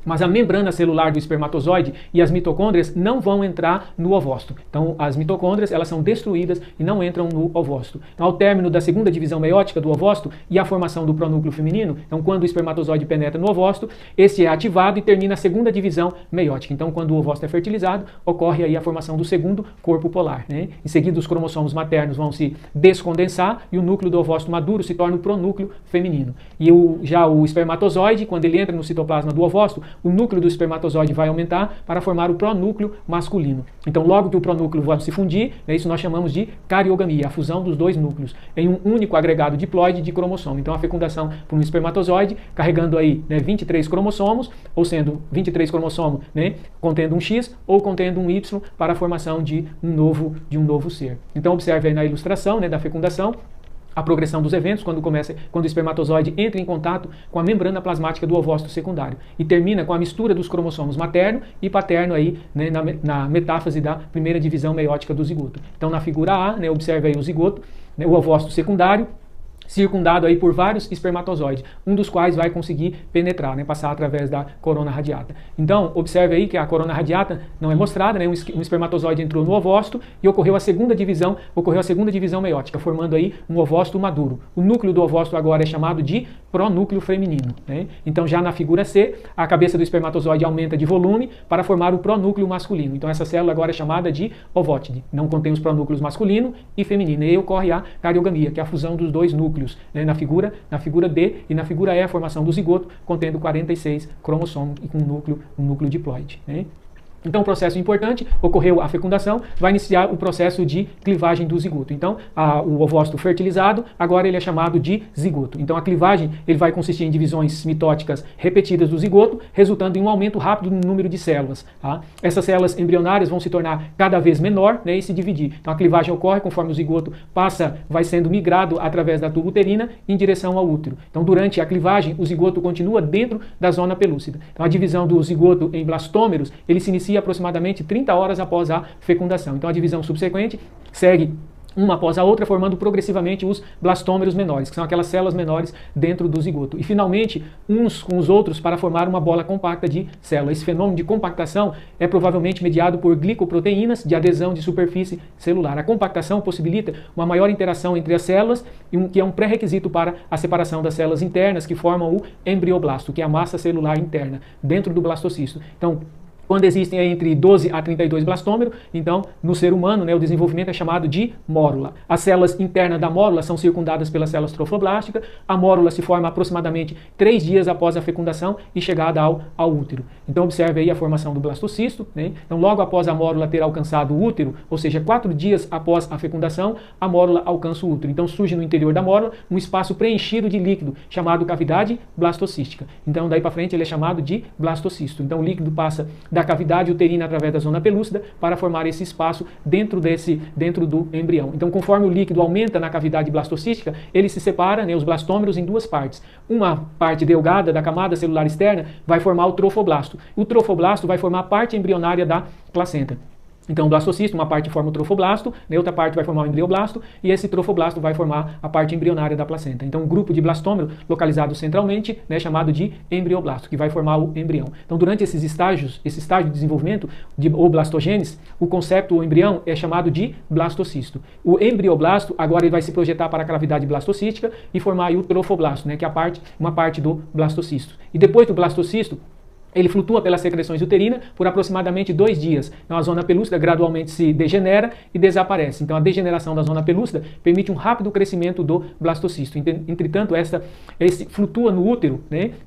Speaker 1: mas a membrana celular do espermatozoide e as mitocôndrias não vão entrar no ovócito. Então, as mitocôndrias, elas são destruídas e não entram no ovócito. Então, ao término da segunda divisão meiótica do ovócito e a formação do pronúcleo feminino, então, quando o espermatozoide penetra no ovócito, esse é ativado e termina a segunda divisão meiótica. Então, quando o ovócito é fertilizado, ocorre aí a formação do segundo corpo polar, né? Em seguida, os cromossomos maternos vão se descondensar e o núcleo do ovócito maduro se torna o pronúcleo feminino. E já o espermatozoide, quando ele entra no citoplasma do ovócito, o núcleo do espermatozoide vai aumentar para formar o pronúcleo masculino. Então, logo que o pronúcleo vai se fundir, isso nós chamamos de cariogamia, a fusão dos dois núcleos em um único agregado diploide de cromossomo. Então, a fecundação por um espermatozoide, carregando aí 23 cromossomos, ou sendo 23 cromossomos, contendo um X ou contendo um Y para a formação de um novo ser. Então, observe aí na ilustração da fecundação, a progressão dos eventos quando o espermatozoide entra em contato com a membrana plasmática do ovócito secundário e termina com a mistura dos cromossomos materno e paterno aí, na metáfase da primeira divisão meiótica do zigoto. Então, na figura A, observe aí o zigoto, o ovócito secundário, circundado aí por vários espermatozoides, um dos quais vai conseguir penetrar, passar através da corona radiata. Então, observe aí que a corona radiata não é mostrada, um espermatozoide entrou no ovócito e ocorreu a segunda divisão meiótica, formando aí um ovócito maduro. O núcleo do ovócito agora é chamado de pronúcleo feminino, Então, já na figura C, a cabeça do espermatozoide aumenta de volume para formar o pronúcleo masculino. Então, essa célula agora é chamada de ovótide. Não contém os pronúcleos masculino e feminino. E aí ocorre a cariogamia, que é a fusão dos dois núcleos. Na figura D e na figura E a formação do zigoto, contendo 46 cromossomos e com um núcleo diploide. Então, um processo importante, ocorreu a fecundação, vai iniciar o processo de clivagem do zigoto. Então, o ovócito fertilizado, agora ele é chamado de zigoto. Então, a clivagem ele vai consistir em divisões mitóticas repetidas do zigoto, resultando em um aumento rápido no número de células. Essas células embrionárias vão se tornar cada vez menor e se dividir. Então, a clivagem ocorre conforme o zigoto vai sendo migrado através da tuba uterina em direção ao útero. Então, durante a clivagem, o zigoto continua dentro da zona pelúcida. Então, a divisão do zigoto em blastômeros, ele se inicia aproximadamente 30 horas após a fecundação. Então, a divisão subsequente segue uma após a outra, formando progressivamente os blastômeros menores, que são aquelas células menores dentro do zigoto. E, finalmente, uns com os outros para formar uma bola compacta de células. Esse fenômeno de compactação é provavelmente mediado por glicoproteínas de adesão de superfície celular. A compactação possibilita uma maior interação entre as células, que é um pré-requisito para a separação das células internas que formam o embrioblasto, que é a massa celular interna, dentro do blastocisto. Então, quando existem entre 12 a 32 blastômeros, então, no ser humano, o desenvolvimento é chamado de mórula. As células internas da mórula são circundadas pelas células trofoblásticas. A mórula se forma aproximadamente 3 dias após a fecundação e chegada ao útero. Então, observe aí a formação do blastocisto. Então, logo após a mórula ter alcançado o útero, ou seja, 4 dias após a fecundação, a mórula alcança o útero. Então, surge no interior da mórula um espaço preenchido de líquido, chamado cavidade blastocística. Então, daí para frente, ele é chamado de blastocisto. Então, o líquido passa da cavidade uterina através da zona pelúcida para formar esse espaço dentro do embrião. Então, conforme o líquido aumenta na cavidade blastocística, ele se separa, os blastômeros, em duas partes. Uma parte delgada da camada celular externa vai formar o trofoblasto. O trofoblasto vai formar a parte embrionária da placenta. Então, o blastocisto, uma parte forma o trofoblasto, outra parte vai formar o embrioblasto, e esse trofoblasto vai formar a parte embrionária da placenta. Então, um grupo de blastômero localizado centralmente, chamado de embrioblasto, que vai formar o embrião. Então, durante esse estágio de desenvolvimento, ou blastogênese, o concepto, o embrião, é chamado de blastocisto. O embrioblasto, agora ele vai se projetar para a cavidade blastocística e formar aí o trofoblasto, que é uma parte do blastocisto. E depois do blastocisto, ele flutua pelas secreções uterinas por aproximadamente 2 dias. Então, a zona pelúcida gradualmente se degenera e desaparece. Então, a degeneração da zona pelúcida permite um rápido crescimento do blastocisto. Entretanto, esse flutua no útero,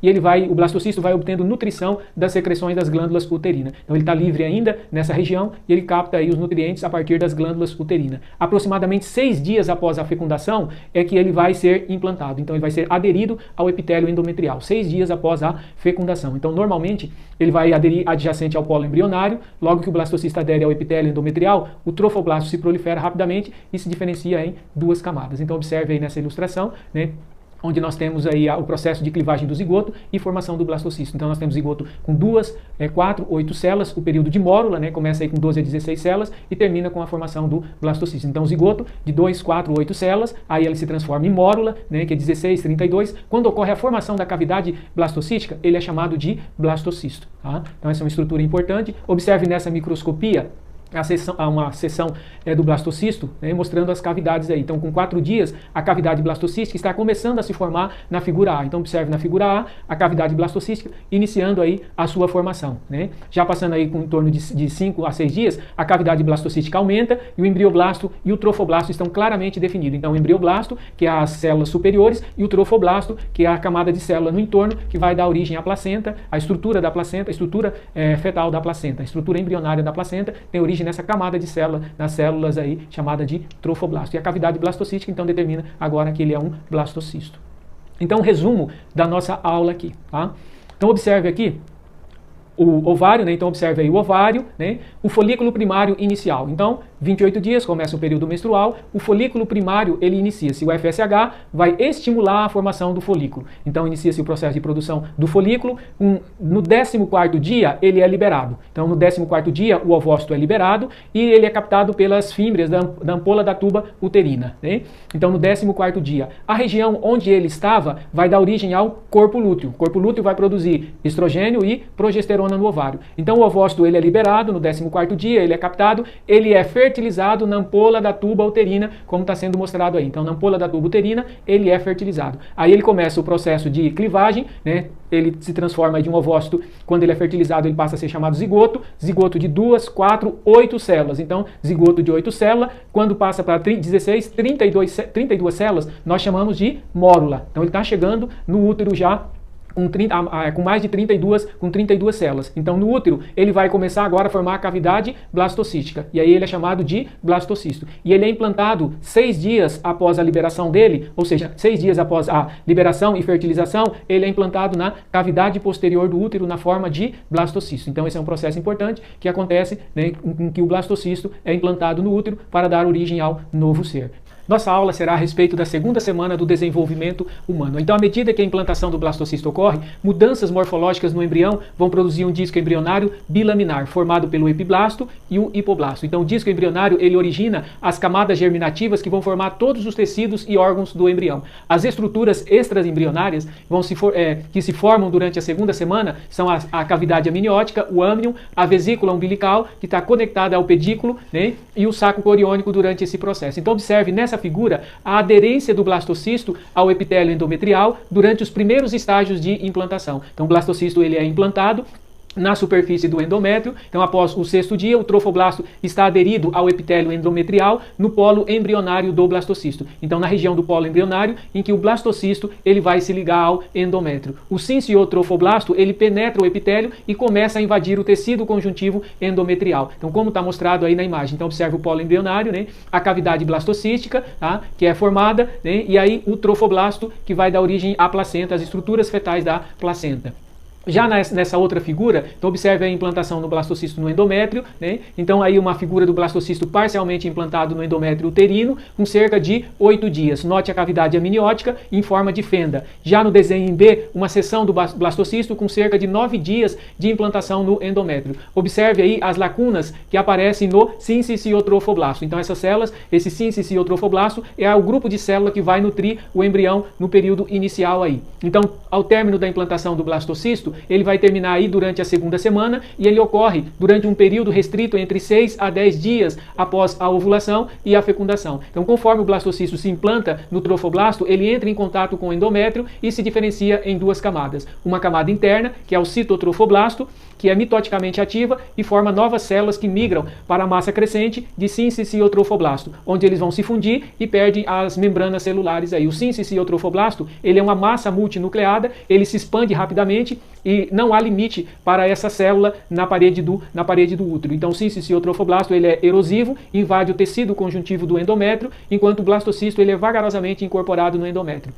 Speaker 1: e o blastocisto vai obtendo nutrição das secreções das glândulas uterinas. Então, ele está livre ainda nessa região e ele capta aí os nutrientes a partir das glândulas uterinas. Aproximadamente 6 dias após a fecundação é que ele vai ser implantado. Então, ele vai ser aderido ao epitélio endometrial. 6 dias após a fecundação. Então, normalmente, ele vai aderir adjacente ao polo embrionário. Logo que o blastocisto adere ao epitélio endometrial, o trofoblasto se prolifera rapidamente e se diferencia em 2 camadas. Então, observe aí nessa ilustração, onde nós temos aí o processo de clivagem do zigoto e formação do blastocisto. Então nós temos zigoto com 2, 4, 8 células, o período de mórula, né, começa aí com 12 a 16 células e termina com a formação do blastocisto. Então o zigoto de 2, 4, 8 células, aí ele se transforma em mórula, né, que é 16, 32. Quando ocorre a formação da cavidade blastocística, ele é chamado de blastocisto. Tá? Então essa é uma estrutura importante. Observe nessa microscopia uma seção do blastocisto, né, mostrando as cavidades aí. Então, com 4 dias, a cavidade blastocística está começando a se formar na figura A. Então, observe na figura A cavidade blastocística iniciando aí a sua formação. Né? Já passando aí com em torno de 5 a 6 dias, a cavidade blastocística aumenta e o embrioblasto e o trofoblasto estão claramente definidos. Então, o embrioblasto, que é as células superiores, e o trofoblasto, que é a camada de célula no entorno, que vai dar origem à placenta, a estrutura da placenta, a estrutura fetal da placenta, a estrutura embrionária da placenta tem origem nessa camada de célula, nas células aí, chamada de trofoblasto. E a cavidade blastocística, então, determina agora que ele é um blastocisto. Então, resumo da nossa aula aqui, tá? Então, observe aqui o ovário, né? Então, observe aí o ovário, né? O folículo primário inicial. Então, 28 dias, começa o período menstrual, o folículo primário, ele inicia-se. O FSH vai estimular a formação do folículo. Então, inicia-se o processo de produção do folículo. No 14º dia, ele é liberado. Então, no 14º dia, o ovócito é liberado e ele é captado pelas fímbrias da ampola da tuba uterina. Né? Então, no 14º dia, a região onde ele estava vai dar origem ao corpo lúteo. O corpo lúteo vai produzir estrogênio e progesterona no ovário. Então, o ovócito, ele é liberado no 14º dia, ele é captado, ele é fertilizado na ampola da tuba uterina, como está sendo mostrado aí. Então, na ampola da tuba uterina, ele é fertilizado. Aí ele começa o processo de clivagem, né? Ele se transforma de um ovócito, quando ele é fertilizado, ele passa a ser chamado zigoto, zigoto de 2, 4, 8 células. Então, zigoto de 8 células, quando passa para 16, 32 células, nós chamamos de mórula. Então, ele está chegando no útero já com mais de 32 células. Então, no útero, ele vai começar agora a formar a cavidade blastocística. E aí ele é chamado de blastocisto. E ele é implantado 6 dias após a liberação dele, ou seja, 6 dias após a liberação e fertilização, ele é implantado na cavidade posterior do útero na forma de blastocisto. Então, esse é um processo importante que acontece, né, em que o blastocisto é implantado no útero para dar origem ao novo ser. Nossa aula será a respeito da segunda semana do desenvolvimento humano. Então, à medida que a implantação do blastocisto ocorre, mudanças morfológicas no embrião vão produzir um disco embrionário bilaminar, formado pelo epiblasto e o hipoblasto. Então, o disco embrionário, ele origina as camadas germinativas que vão formar todos os tecidos e órgãos do embrião. As estruturas extraembrionárias que se formam durante a segunda semana são a cavidade amniótica, o âmnion, a vesícula umbilical, que está conectada ao pedículo, né, e o saco coriônico durante esse processo. Então, observe nessa figura a aderência do blastocisto ao epitélio endometrial durante os primeiros estágios de implantação. Então, o blastocisto, ele é implantado na superfície do endométrio. Então, após o 6º dia, o trofoblasto está aderido ao epitélio endometrial no polo embrionário do blastocisto. Então, na região do polo embrionário, em que o blastocisto ele vai se ligar ao endométrio. O sinciotrofoblasto, ele penetra o epitélio e começa a invadir o tecido conjuntivo endometrial. Então, como está mostrado aí na imagem. Então, observe o polo embrionário, né? A cavidade blastocística, tá? Que é formada, né? E aí o trofoblasto, que vai dar origem à placenta, às estruturas fetais da placenta. Já nessa outra figura, então observe a implantação do blastocisto no endométrio, né? Então aí uma figura do blastocisto parcialmente implantado no endométrio uterino, com cerca de 8 dias. Note a cavidade amniótica em forma de fenda. Já no desenho em B, uma seção do blastocisto com cerca de 9 dias de implantação no endométrio. Observe aí as lacunas que aparecem no sinciciotrofoblasto. Então essas células, esse sinciciotrofoblasto é o grupo de célula que vai nutrir o embrião no período inicial aí. Então, ao término da implantação do blastocisto, ele vai terminar aí durante a segunda semana e ele ocorre durante um período restrito entre 6 a 10 dias após a ovulação e a fecundação. Então, conforme o blastocisto se implanta no trofoblasto, ele entra em contato com o endométrio e se diferencia em 2 camadas. Uma camada interna, que é o citotrofoblasto, que é mitoticamente ativa e forma novas células que migram para a massa crescente de sinciciotrofoblasto, onde eles vão se fundir e perdem as membranas celulares aí. O sinciciotrofoblasto, ele é uma massa multinucleada, ele se expande rapidamente e não há limite para essa célula na parede do útero. Então, o sinciciotrofoblasto, ele é erosivo, invade o tecido conjuntivo do endométrio, enquanto o blastocisto, ele é vagarosamente incorporado no endométrio.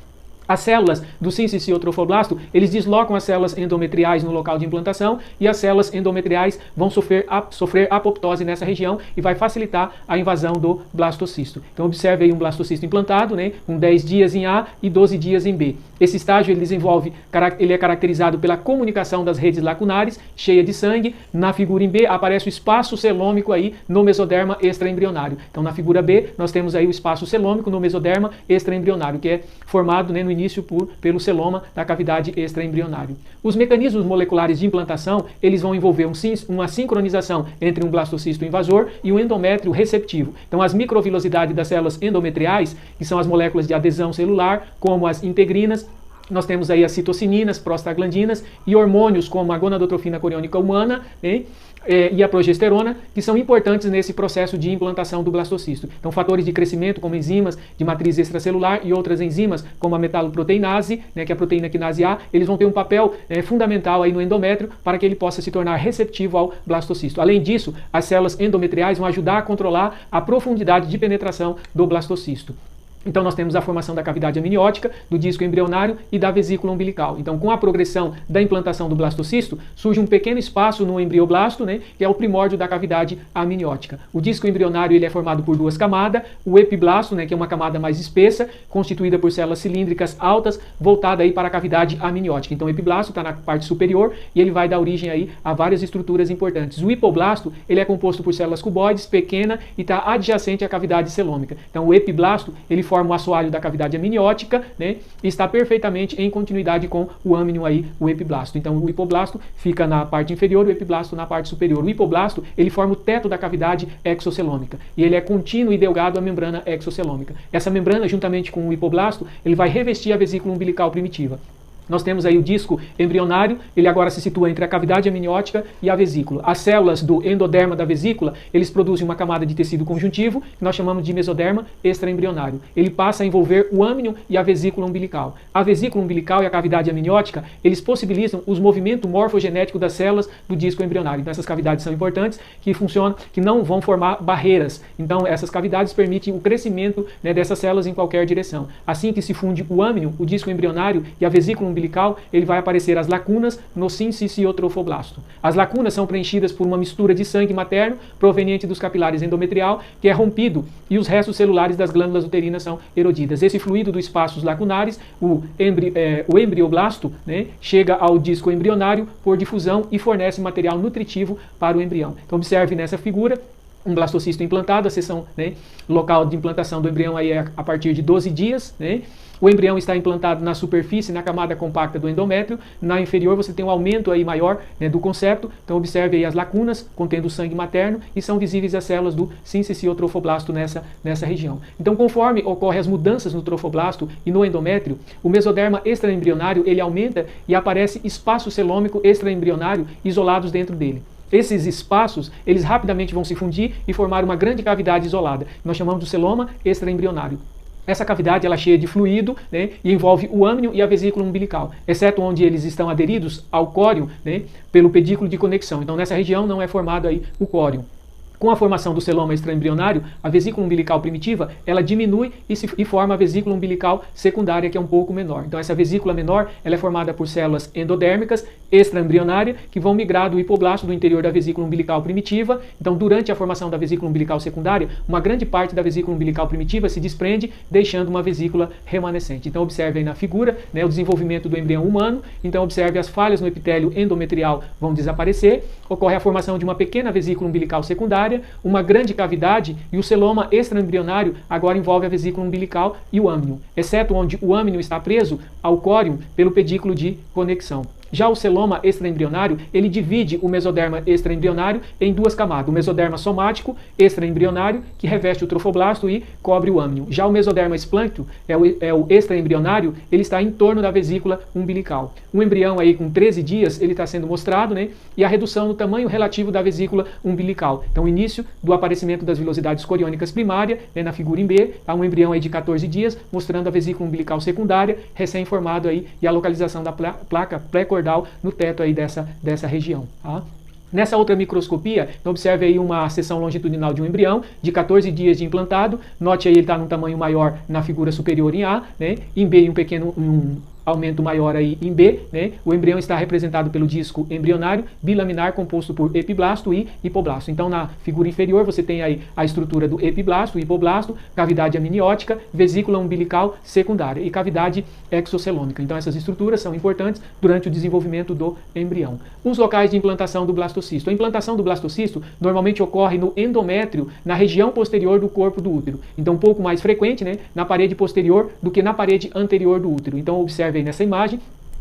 Speaker 1: As células do sinciciotrofoblasto, eles deslocam as células endometriais no local de implantação e as células endometriais vão sofrer apoptose nessa região e vai facilitar a invasão do blastocisto. Então observe aí um blastocisto implantado, né, com 10 dias em A e 12 dias em B. Esse estágio ele é caracterizado pela comunicação das redes lacunares, cheia de sangue. Na figura em B aparece o espaço celômico aí no mesoderma extraembrionário. Então na figura B nós temos aí o espaço celômico no mesoderma extraembrionário, que é formado, né, no início pelo celoma da cavidade extraembrionário. Os mecanismos moleculares de implantação, eles vão envolver uma sincronização entre um blastocisto invasor e um endométrio receptivo. Então as microvilosidades das células endometriais, que são as moléculas de adesão celular, como as integrinas, nós temos aí as citocininas, prostaglandinas e hormônios como a gonadotrofina coriônica humana, né, e a progesterona, que são importantes nesse processo de implantação do blastocisto. Então, fatores de crescimento, como enzimas de matriz extracelular e outras enzimas, como a metaloproteinase, né, que é a proteína quinase A, eles vão ter um papel fundamental aí no endométrio para que ele possa se tornar receptivo ao blastocisto. Além disso, as células endometriais vão ajudar a controlar a profundidade de penetração do blastocisto. Então nós temos a formação da cavidade amniótica, do disco embrionário e da vesícula umbilical. Então com a progressão da implantação do blastocisto, surge um pequeno espaço no embrioblasto, né, que é o primórdio da cavidade amniótica. O disco embrionário ele é formado por duas camadas, o epiblasto, né, que é uma camada mais espessa, constituída por células cilíndricas altas, voltada aí para a cavidade amniótica. Então o epiblasto está na parte superior e ele vai dar origem aí a várias estruturas importantes. O hipoblasto ele é composto por células cuboides, pequena e está adjacente à cavidade celômica. Então o epiblasto ele forma o assoalho da cavidade amniótica, né, e está perfeitamente em continuidade com o âmnion aí, o epiblasto. Então o hipoblasto fica na parte inferior, o epiblasto na parte superior. O hipoblasto ele forma o teto da cavidade exocelômica e ele é contínuo e delgado à membrana exocelômica. Essa membrana, juntamente com o hipoblasto, ele vai revestir a vesícula umbilical primitiva. Nós temos aí o disco embrionário, ele agora se situa entre a cavidade amniótica e a vesícula. As células do endoderma da vesícula, eles produzem uma camada de tecido conjuntivo, que nós chamamos de mesoderma extraembrionário. Ele passa a envolver o âmnion e a vesícula umbilical. A vesícula umbilical e a cavidade amniótica, eles possibilitam os movimentos morfogenéticos das células do disco embrionário. Então essas cavidades são importantes, que funcionam, que não vão formar barreiras. Então essas cavidades permitem o crescimento, né, dessas células em qualquer direção. Assim que se funde o âmnion, o disco embrionário e a vesícula umbilical, ele vai aparecer as lacunas no sinciciotrofoblasto. As lacunas são preenchidas por uma mistura de sangue materno proveniente dos capilares endometrial, que é rompido, e os restos celulares das glândulas uterinas são erodidas. Esse fluido dos espaços lacunares, o embrioblasto, né, chega ao disco embrionário por difusão e fornece material nutritivo para o embrião. Então observe nessa figura um blastocisto implantado, a seção, né, local de implantação do embrião aí é a partir de 12 dias, né? O embrião está implantado na superfície, na camada compacta do endométrio. Na inferior você tem um aumento aí maior, né, do concepto. Então observe aí as lacunas contendo sangue materno e são visíveis as células do sinciciotrofoblasto nessa região. Então conforme ocorrem as mudanças no trofoblasto e no endométrio, o mesoderma extraembrionário ele aumenta e aparece espaço celômico extraembrionário isolados dentro dele. Esses espaços, eles rapidamente vão se fundir e formar uma grande cavidade isolada. Nós chamamos de celoma extraembrionário. Essa cavidade ela é cheia de fluido, né, e envolve o âmnion e a vesícula umbilical, exceto onde eles estão aderidos ao córion, né, pelo pedículo de conexão. Então nessa região não é formado aí o córion. Com a formação do celoma extraembrionário, a vesícula umbilical primitiva, ela diminui e forma a vesícula umbilical secundária, que é um pouco menor. Então essa vesícula menor, ela é formada por células endodérmicas extraembrionárias, que vão migrar do hipoblasto do interior da vesícula umbilical primitiva. Então durante a formação da vesícula umbilical secundária, uma grande parte da vesícula umbilical primitiva se desprende, deixando uma vesícula remanescente. Então observe aí na figura, né, o desenvolvimento do embrião humano. Então observe as falhas no epitélio endometrial vão desaparecer, ocorre a formação de uma pequena vesícula umbilical secundária, uma grande cavidade, e o celoma extraembrionário agora envolve a vesícula umbilical e o âmnion, exceto onde o âmnion está preso ao córion pelo pedículo de conexão. Já o celoma extraembrionário, ele divide o mesoderma extraembrionário em duas camadas. O mesoderma somático extraembrionário, que reveste o trofoblasto e cobre o âmnion. Já o mesoderma esplânctio, é o extraembrionário, ele está em torno da vesícula umbilical. Um embrião aí com 13 dias, ele está sendo mostrado, né? E a redução no tamanho relativo da vesícula umbilical. Então o início do aparecimento das vilosidades coriônicas primárias, né, na figura em B, há um embrião aí de 14 dias, mostrando a vesícula umbilical secundária, recém-formado aí, e a localização da placa pré-cordal no teto aí dessa região. Tá? Nessa outra microscopia, então observe aí uma seção longitudinal de um embrião de 14 dias de implantado. Note aí ele está num tamanho maior na figura superior em A, né? Em B um aumento maior aí em B, né? O embrião está representado pelo disco embrionário bilaminar composto por epiblasto e hipoblasto. Então na figura inferior você tem aí a estrutura do epiblasto, hipoblasto, cavidade amniótica, vesícula umbilical secundária e cavidade exocelômica. Então essas estruturas são importantes durante o desenvolvimento do embrião. Os locais de implantação do blastocisto. A implantação do blastocisto normalmente ocorre no endométrio, na região posterior do corpo do útero. Então um pouco mais frequente, né, na parede posterior do que na parede anterior do útero. Então observe aí nessa imagem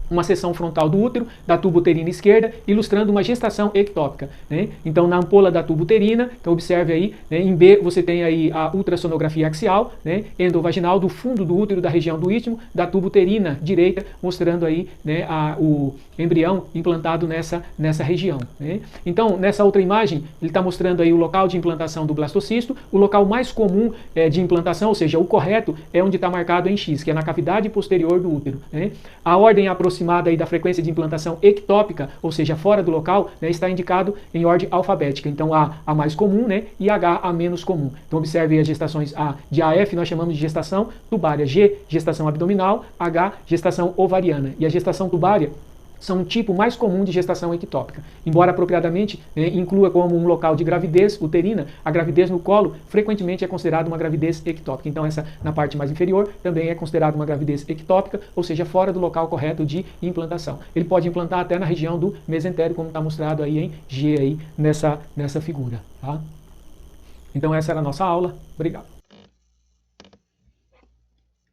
Speaker 1: uma seção frontal do útero, da tuba uterina esquerda, ilustrando uma gestação ectópica, né? Então, na ampola da tuba uterina, então observe aí, né, em B você tem aí a ultrassonografia axial, né, endovaginal do fundo do útero, da região do istmo, da tuba uterina direita, mostrando aí, né, o embrião implantado nessa região, né? Então, nessa outra imagem, ele está mostrando aí o local de implantação do blastocisto, o local mais comum de implantação, ou seja, o correto é onde está marcado em X, que é na cavidade posterior do útero, né? A ordem aproximada aí da frequência de implantação ectópica, ou seja, fora do local, né, está indicado em ordem alfabética. Então, A mais comum, né, e H a menos comum. Então, observe as gestações A de AF, nós chamamos de gestação tubária, G, gestação abdominal, H, gestação ovariana. E a gestação tubária são um tipo mais comum de gestação ectópica. Embora apropriadamente inclua como um local de gravidez uterina, a gravidez no colo frequentemente é considerada uma gravidez ectópica. Então essa na parte mais inferior também é considerada uma gravidez ectópica, ou seja, fora do local correto de implantação. Ele pode implantar até na região do mesentério, como está mostrado aí em G aí nessa figura. Tá? Então essa era a nossa aula. Obrigado.